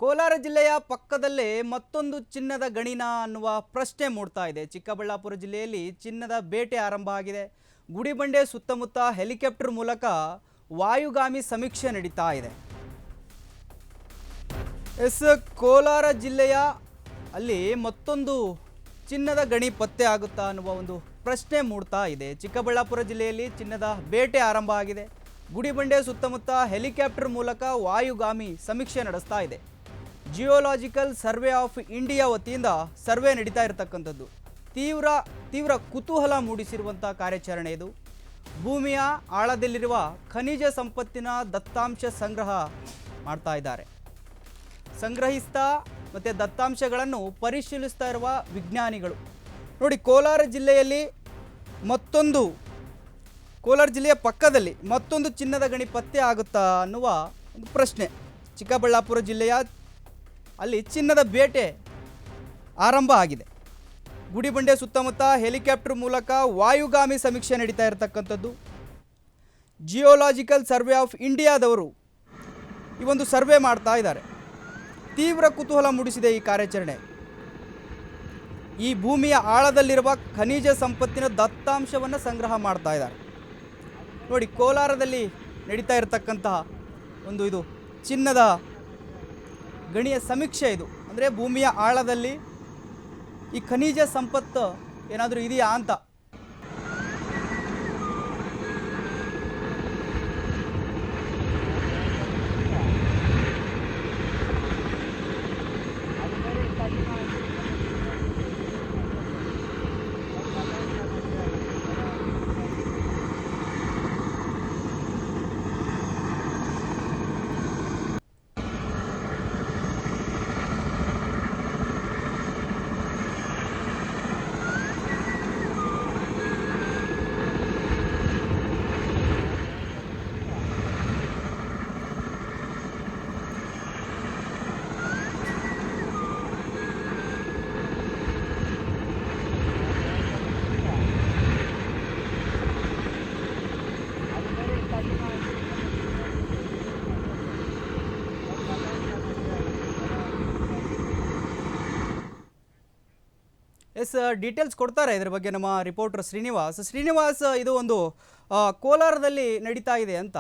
ಕೋಲಾರ ಜಿಲ್ಲೆಯ ಪಕ್ಕದಲ್ಲೇ ಮತ್ತೊಂದು ಚಿನ್ನದ ಗಣಿನ ಅನ್ನುವ ಪ್ರಶ್ನೆ ಮೂಡ್ತಾ ಇದೆ. ಚಿಕ್ಕಬಳ್ಳಾಪುರ ಜಿಲ್ಲೆಯಲ್ಲಿ ಚಿನ್ನದ ಬೇಟೆ ಆರಂಭ ಆಗಿದೆ. ಗುಡಿಬಂಡೆ ಸುತ್ತಮುತ್ತ ಹೆಲಿಕಾಪ್ಟರ್ ಮೂಲಕ ವಾಯುಗಾಮಿ ಸಮೀಕ್ಷೆ ನಡೀತಾ ಇದೆ. ಕೋಲಾರ ಜಿಲ್ಲೆಯ ಅಲ್ಲಿ ಮತ್ತೊಂದು ಚಿನ್ನದ ಗಣಿ ಪತ್ತೆ ಆಗುತ್ತಾ ಅನ್ನುವ ಒಂದು ಪ್ರಶ್ನೆ ಮೂಡ್ತಾ ಇದೆ. ಚಿಕ್ಕಬಳ್ಳಾಪುರ ಜಿಲ್ಲೆಯಲ್ಲಿ ಚಿನ್ನದ ಬೇಟೆ ಆರಂಭ ಆಗಿದೆ. ಗುಡಿಬಂಡೆ ಸುತ್ತಮುತ್ತ ಹೆಲಿಕಾಪ್ಟರ್ ಮೂಲಕ ವಾಯುಗಾಮಿ ಸಮೀಕ್ಷೆ ನಡೆಸ್ತಾ ಇದೆ. ಜಿಯೋಲಾಜಿಕಲ್ ಸರ್ವೆ ಆಫ್ ಇಂಡಿಯಾ ವತಿಯಿಂದ ಸರ್ವೆ ನಡೀತಾ ಇರತಕ್ಕಂಥದ್ದು. ತೀವ್ರ ಕುತೂಹಲ ಮೂಡಿಸಿರುವಂಥ ಕಾರ್ಯಾಚರಣೆ ಇದು. ಭೂಮಿಯ ಆಳದಲ್ಲಿರುವ ಖನಿಜ ಸಂಪತ್ತಿನ ದತ್ತಾಂಶ ಸಂಗ್ರಹ ಮಾಡ್ತಾ ಇದ್ದಾರೆ. ಸಂಗ್ರಹಿಸ್ತಾ ಮತ್ತು ದತ್ತಾಂಶಗಳನ್ನು ಪರಿಶೀಲಿಸ್ತಾ ಇರುವ ವಿಜ್ಞಾನಿಗಳು ನೋಡಿ. ಕೋಲಾರ ಜಿಲ್ಲೆಯ ಪಕ್ಕದಲ್ಲಿ ಮತ್ತೊಂದು ಚಿನ್ನದ ಗಣಿ ಪತ್ತೆ ಆಗುತ್ತಾ ಅನ್ನುವ ಒಂದು ಪ್ರಶ್ನೆ. ಚಿಕ್ಕಬಳ್ಳಾಪುರ ಜಿಲ್ಲೆಯ ಅಲ್ಲಿ ಚಿನ್ನದ ಬೇಟೆ ಆರಂಭ ಆಗಿದೆ. ಗುಡಿಬಂಡೆ ಸುತ್ತಮುತ್ತ ಹೆಲಿಕಾಪ್ಟರ್ ಮೂಲಕ ವಾಯುಗಾಮಿ ಸಮೀಕ್ಷೆ ನಡೀತಾ ಇರತಕ್ಕಂಥದ್ದು. ಜಿಯೋಲಾಜಿಕಲ್ ಸರ್ವೆ ಆಫ್ ಇಂಡಿಯಾದವರು ಈ ಒಂದು ಸರ್ವೆ ಮಾಡ್ತಾ ಇದ್ದಾರೆ. ತೀವ್ರ ಕುತೂಹಲ ಮೂಡಿಸಿದೆ ಈ ಕಾರ್ಯಾಚರಣೆ. ಈ ಭೂಮಿಯ ಆಳದಲ್ಲಿರುವ ಖನಿಜ ಸಂಪತ್ತಿನ ದತ್ತಾಂಶವನ್ನು ಸಂಗ್ರಹ ಮಾಡ್ತಾ ಇದ್ದಾರೆ ನೋಡಿ. ಕೋಲಾರದಲ್ಲಿ ನಡೀತಾ ಇರತಕ್ಕಂತಹ ಇದು ಚಿನ್ನದ ಗಣಿಯ ಸಮೀಕ್ಷೆ ಇದು. ಅಂದರೆ ಭೂಮಿಯ ಆಳದಲ್ಲಿ ಈ ಖನಿಜ ಸಂಪತ್ತು ಏನಾದರೂ ಇದೆಯಾ ಅಂತ. ಡೀಟೇಲ್ಸ್ ಕೊಡ್ತಾರೆ ಇದರ ಬಗ್ಗೆ ನಮ್ಮ ರಿಪೋರ್ಟರ್ ಶ್ರೀನಿವಾಸ್. ಇದು ಒಂದು ಕೋಲಾರದಲ್ಲಿ ನಡೀತಾ ಇದೆ ಅಂತ,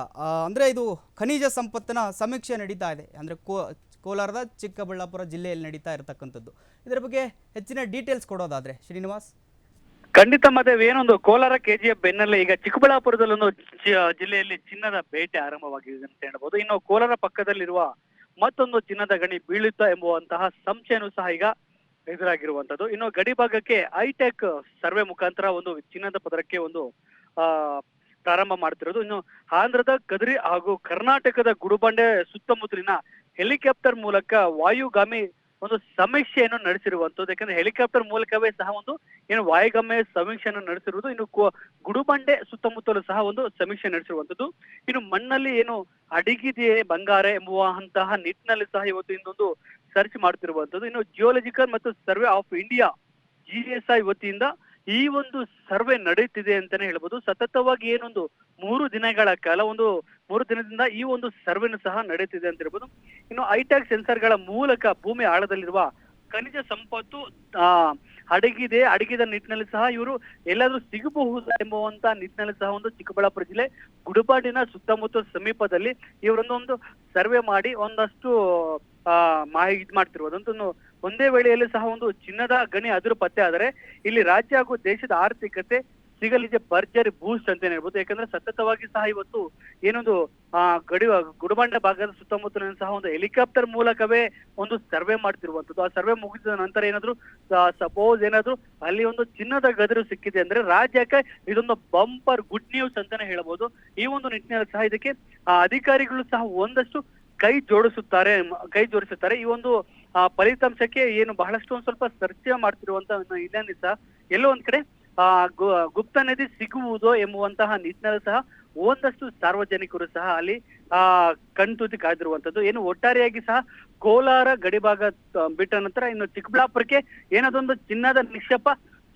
ಅಂದರೆ ಇದು ಖನಿಜ ಸಂಪತ್ತಿನ ಸಮೀಕ್ಷೆ ನಡೀತಾ ಇದೆ. ಅಂದರೆ ಕೋಲಾರದ ಚಿಕ್ಕಬಳ್ಳಾಪುರ ಜಿಲ್ಲೆಯಲ್ಲಿ ನಡೀತಾ ಇರತಕ್ಕಂಥದ್ದು. ಇದರ ಬಗ್ಗೆ ಹೆಚ್ಚಿನ ಡೀಟೇಲ್ಸ್ ಕೊಡೋದಾದ್ರೆ ಶ್ರೀನಿವಾಸ್. ಖಂಡಿತ ಮದೇವ್, ಏನೊಂದು ಕೋಲಾರ ಕೆಜಿಎಫ್ ಬೆನ್ನಲ್ಲೇ ಈಗ ಚಿಕ್ಕಬಳ್ಳಾಪುರದಲ್ಲೊಂದು ಜಿಲ್ಲೆಯಲ್ಲಿ ಚಿನ್ನದ ಬೇಟೆ ಆರಂಭವಾಗಿದೆ ಅಂತ ಹೇಳ್ಬೋದು. ಇನ್ನು ಕೋಲಾರ ಪಕ್ಕದಲ್ಲಿರುವ ಮತ್ತೊಂದು ಚಿನ್ನದ ಗಣಿ ಬೀಳುತ್ತಾ ಎಂಬುವಂತಹ ಸಂಶಯನೂ ಸಹ ಈಗ ಎದುರಾಗಿರುವಂತದ್ದು. ಇನ್ನು ಗಡಿ ಭಾಗಕ್ಕೆ ಹೈಟೆಕ್ ಸರ್ವೆ ಮುಖಾಂತರ ಒಂದು ಚಿನ್ನದ ಪದರಕ್ಕೆ ಪ್ರಾರಂಭ ಮಾಡ್ತಿರೋದು. ಇನ್ನು ಆಂಧ್ರದ ಕದ್ರಿ ಹಾಗೂ ಕರ್ನಾಟಕದ ಗುಡುಬಂಡೆ ಸುತ್ತಮುತ್ತಲಿನ ಹೆಲಿಕಾಪ್ಟರ್ ಮೂಲಕ ವಾಯುಗಾಮಿ ಒಂದು ಸಮೀಕ್ಷೆಯನ್ನು ನಡೆಸಿರುವಂತದ್ದು. ಯಾಕಂದ್ರೆ ಹೆಲಿಕಾಪ್ಟರ್ ಮೂಲಕವೇ ಸಹ ವಾಯುಗಾಮಿ ಸಮೀಕ್ಷೆಯನ್ನು ನಡೆಸಿರುವುದು. ಇನ್ನು ಗುಡುಬಂಡೆ ಸುತ್ತಮುತ್ತಲೂ ಸಹ ಒಂದು ಸಮೀಕ್ಷೆ ನಡೆಸಿರುವಂತದ್ದು. ಇನ್ನು ಮಣ್ಣಲ್ಲಿ ಅಡಗಿದೆಯೇ ಬಂಗಾರ ಎಂಬುವಂತಹ ನಿಟ್ಟಿನಲ್ಲಿ ಸಹ ಇವತ್ತು ಇನ್ನೊಂದು ಸರ್ಚ್ ಮಾಡ್ತಿರುವಂತದ್ದು. ಇನ್ನು ಜಿಯೋಲಜಿಕಲ್ ಮತ್ತು ಸರ್ವೆ ಆಫ್ ಇಂಡಿಯಾ GSI ವತಿಯಿಂದ ಈ ಒಂದು ಸರ್ವೆ ನಡೆಯುತ್ತಿದೆ ಅಂತಾನೆ ಹೇಳ್ಬೋದು. ಸತತವಾಗಿ 3 ದಿನಗಳ ಕಾಲ 3 ದಿನದಿಂದ ಈ ಒಂದು ಸರ್ವೆನು ಸಹ ನಡೆಯುತ್ತಿದೆ ಅಂತ ಹೇಳ್ಬೋದು. ಇನ್ನು ಹೈಟೆಕ್ ಸೆನ್ಸರ್ಗಳ ಮೂಲಕ ಭೂಮಿ ಆಳದಲ್ಲಿರುವ ಖನಿಜ ಸಂಪತ್ತು ಅಡಗಿದ ನಿಟ್ಟಿನಲ್ಲಿ ಸಹ ಇವರು ಎಲ್ಲಾದ್ರೂ ಸಿಗಬಹುದು ಎಂಬುವಂತ ನಿಟ್ಟಿನಲ್ಲಿ ಸಹ ಚಿಕ್ಕಬಳ್ಳಾಪುರ ಜಿಲ್ಲೆ ಗುಡುಬಾಡಿನ ಸುತ್ತಮುತ್ತ ಸಮೀಪದಲ್ಲಿ ಇವರೊಂದು ಸರ್ವೆ ಮಾಡಿ ಒಂದಷ್ಟು ಇದು ಮಾಡ್ತಿರುವುದು. ಒಂದೇ ವೇಳೆಯಲ್ಲಿ ಸಹ ಚಿನ್ನದ ಗಣಿ ಅದುರು ಪತ್ತೆ ಆದರೆ ಇಲ್ಲಿ ರಾಜ್ಯ ಹಾಗೂ ದೇಶದ ಆರ್ಥಿಕತೆ ಸಿಗಲಿದೆ ಭರ್ಜರಿ ಬೂಸ್ಟ್ ಅಂತ ಹೇಳ್ಬೋದು. ಯಾಕಂದ್ರೆ ಸತತವಾಗಿ ಸಹ ಇವತ್ತು ಗುಡುಬಂಡೆ ಭಾಗದ ಸುತ್ತಮುತ್ತಲಿನ ಸಹ ಹೆಲಿಕಾಪ್ಟರ್ ಮೂಲಕವೇ ಸರ್ವೆ ಮಾಡ್ತಿರುವಂತದ್ದು. ಆ ಸರ್ವೆ ಮುಗಿದ ನಂತರ ಸಪೋಸ್ ಅಲ್ಲಿ ಚಿನ್ನದ ಗದಿರು ಸಿಕ್ಕಿದೆ ಅಂದ್ರೆ ರಾಜ್ಯಕ್ಕೆ ಇದೊಂದು ಬಂಪರ್ ಗುಡ್ ನ್ಯೂಸ್ ಅಂತಾನೆ ಹೇಳ್ಬೋದು. ಈ ನಿಟ್ಟಿನಲ್ಲಿ ಸಹ ಇದಕ್ಕೆ ಅಧಿಕಾರಿಗಳು ಸಹ ಒಂದಷ್ಟು ಕೈ ಜೋಡಿಸುತ್ತಾರೆ. ಈ ಫಲಿತಾಂಶಕ್ಕೆ ಬಹಳಷ್ಟು ಸ್ವಲ್ಪ ಚರ್ಚೆ ಮಾಡ್ತಿರುವಂತ ಇದನ್ನೇ ಸಹ ಎಲ್ಲೋ ಒಂದ್ ಕಡೆ ಗುಪ್ತ ನಿಧಿ ಸಿಗುವುದೋ ಎಂಬುವಂತಹ ನಿಟ್ಟಿನಲ್ಲಿ ಸಹ ಒಂದಷ್ಟು ಸಾರ್ವಜನಿಕರು ಸಹ ಅಲ್ಲಿ ಕಣ್ತೂತಿ ಕಾಯ್ದಿರುವಂತದ್ದು. ಒಟ್ಟಾರೆಯಾಗಿ ಸಹ ಕೋಲಾರ ಗಡಿಭಾಗ ಬಿಟ್ಟ ನಂತರ ಇನ್ನು ಚಿಕ್ಕಬಳ್ಳಾಪುರಕ್ಕೆ ಏನದೊಂದು ಚಿನ್ನದ ನಿಕ್ಷೇಪ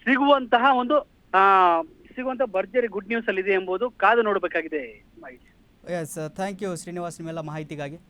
ಸಿಗುವಂತಹ ಭರ್ಜರಿ ಗುಡ್ ನ್ಯೂಸ್ ಅಲ್ಲಿ ಇದೆ ಎಂಬುದು ಕಾದು ನೋಡಬೇಕಾಗಿದೆ. ಎಸ್, ಥ್ಯಾಂಕ್ ಯು ಶ್ರೀನಿವಾಸ್ ನಿಮ್ಮೆಲ್ಲ ಮಾಹಿತಿಗಾಗಿ.